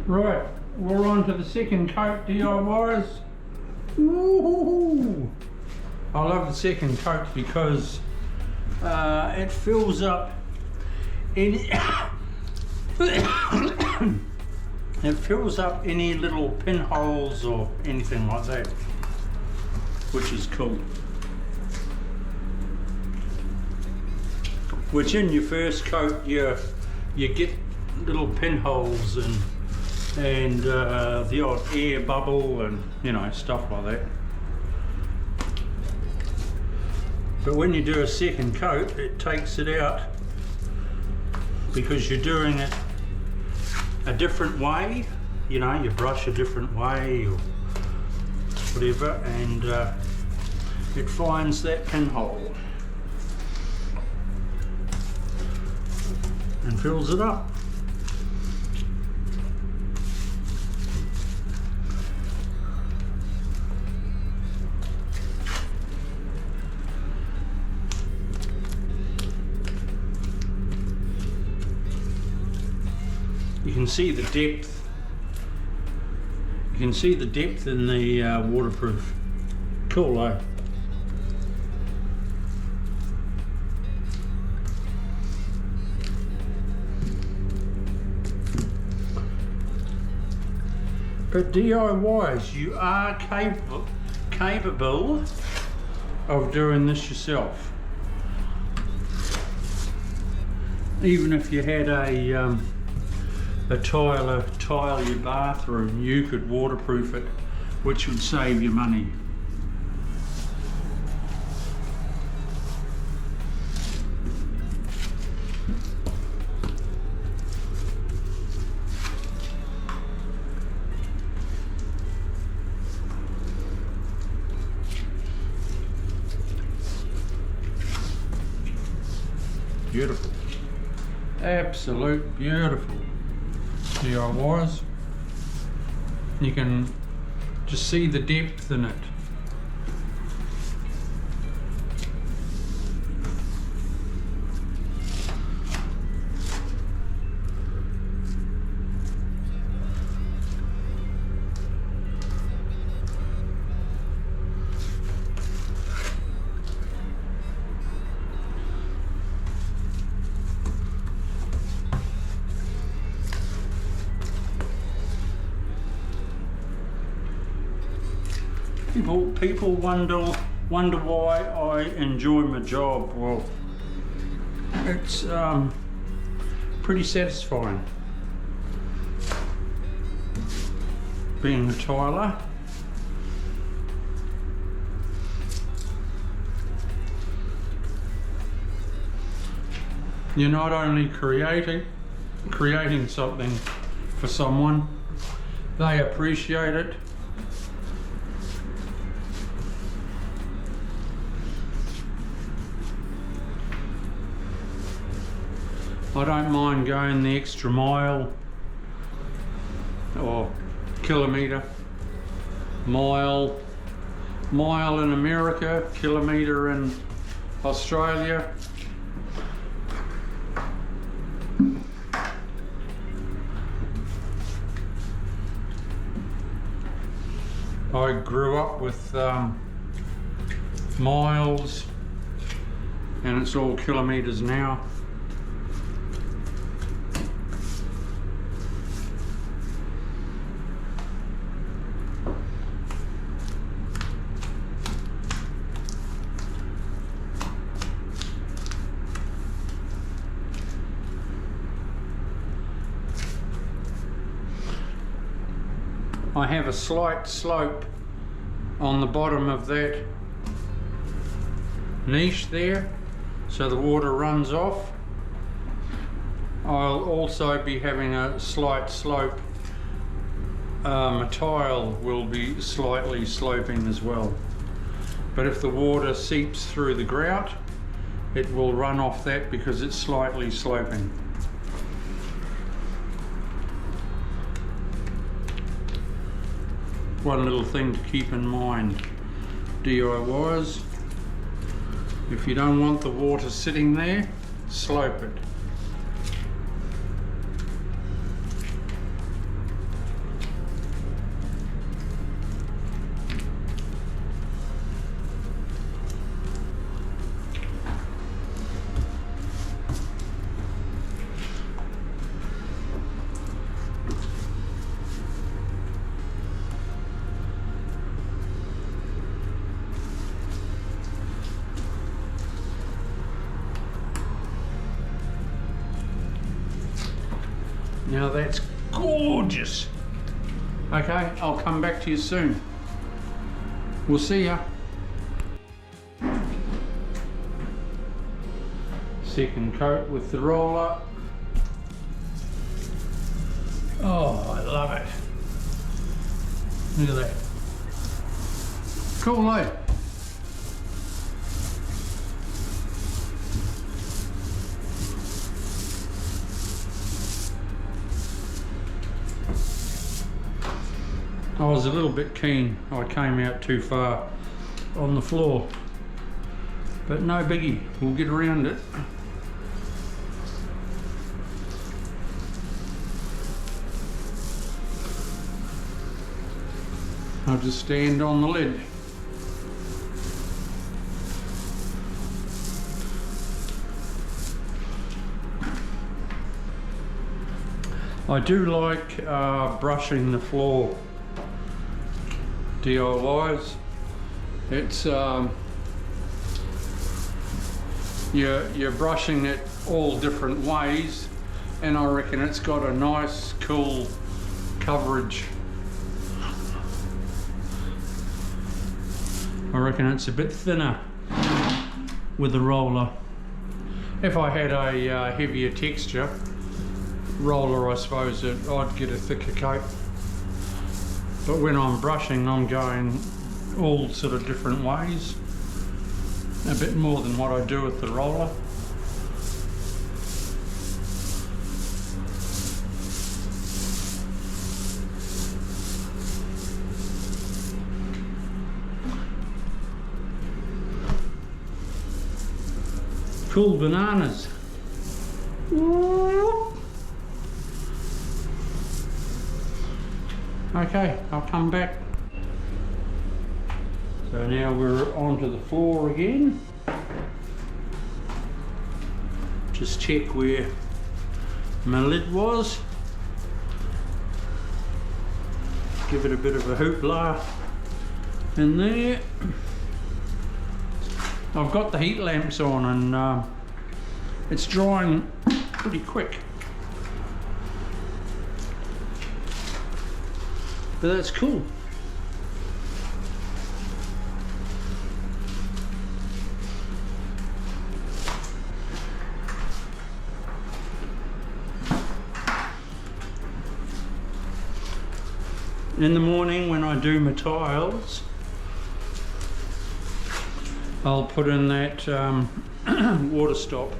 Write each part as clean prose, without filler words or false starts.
Right, we're on to the second coat, DIYers. Woohoo! I love the second coat because it fills up any it fills up any little pinholes or anything like that, which is cool. Which in your first coat you get little pinholes and the odd air bubble and, you know, stuff like that. But when you do a second coat, it takes it out because you're doing it a different way. You know, you brush a different way or whatever, and it finds that pinhole and fills it up. You can see the depth. You can see the depth in the waterproof. Cool, eh? But DIYs, you are capable of doing this yourself. Even if you had a tile your bathroom, you could waterproof it, which would save you money. Beautiful. Absolute beautiful. DIYs. You can just see the depth in it. People wonder why I enjoy my job. Well, it's pretty satisfying being a tiler. You're not only creating something for someone, they appreciate it. I don't mind going the extra mile or kilometre, mile in America, kilometre in Australia. I grew up with miles, and it's all kilometres now. I have a slight slope on the bottom of that niche there, so the water runs off. I'll also be having a slight slope. My tile will be slightly sloping as well. But if the water seeps through the grout, it will run off that because it's slightly sloping. One little thing to keep in mind, DIYers, if you don't want the water sitting there, slope it. Now that's gorgeous. Okay, I'll come back to you soon. We'll see ya. Second coat with the roller. Oh, I love it. Look at that. Cool, eh? I was a little bit keen. I came out too far on the floor. But no biggie, we'll get around it. I'll just stand on the lid. I do like brushing the floor DIYs. It's you're brushing it all different ways, and I reckon it's got a nice cool coverage. I reckon it's a bit thinner with the roller. If I had a heavier texture roller, I suppose I'd get a thicker coat. But when I'm brushing, I'm going all sort of different ways. A bit more than what I do with the roller. Cool bananas. Okay, I'll come back. So now we're onto the floor again. Just check where my lid was. Give it a bit of a hoopla in there. I've got the heat lamps on and it's drying pretty quick. But that's cool. In the morning when I do my tiles, I'll put in that water stop.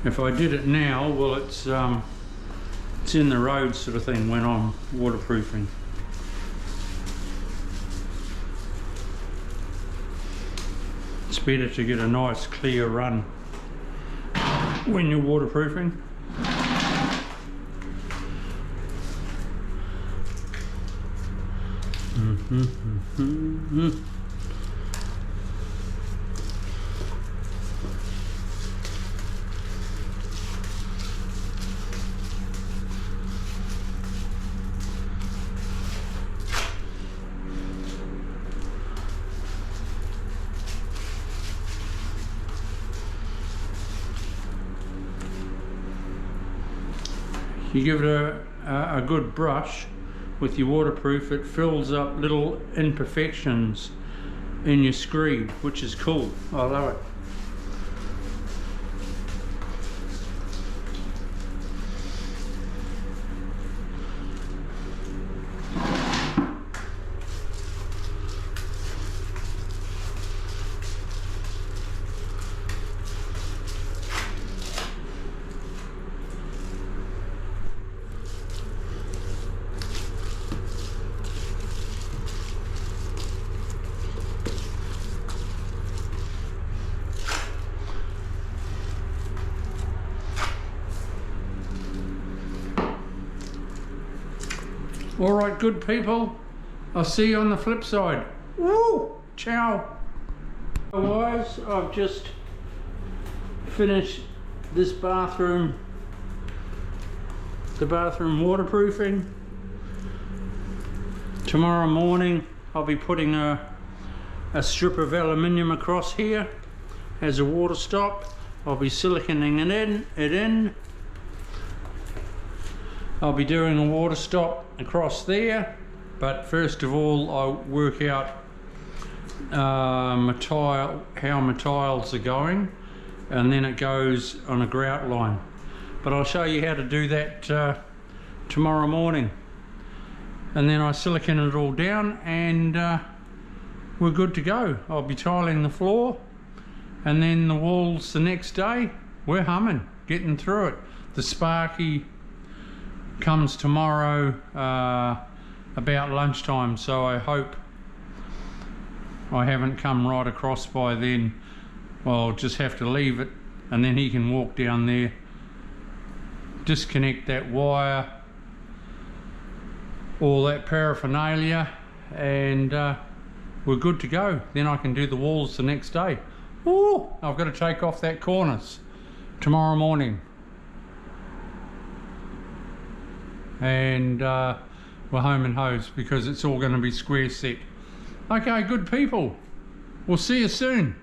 If I did it now, well, it's in the road sort of thing when I'm waterproofing. It's better to get a nice clear run when you're waterproofing. You give it a good brush with your waterproof, it fills up little imperfections in your screed, which is cool. I love it. All right, good people. I'll see you on the flip side. Woo! Ciao. Otherwise, I've just finished this bathroom, the bathroom waterproofing. Tomorrow morning, I'll be putting a a strip of aluminium across here as a water stop. I'll be siliconing it in. I'll be doing a water stop across there, but first of all I'll work out how my tiles are going, and then it goes on a grout line. But I'll show you how to do that tomorrow morning. And then I silicone it all down and we're good to go. I'll be tiling the floor, and then the walls the next day. We're humming, getting through it. The Sparky comes tomorrow about lunchtime, so I hope I haven't come right across by then. Well, I'll just have to leave it, and then he can walk down there, disconnect that wire, all that paraphernalia, and we're good to go. Then I can do the walls the next day. Ooh, I've got to take off that cornice tomorrow morning. And we're home and hose because it's all going to be square set. Okay, good people. We'll see you soon.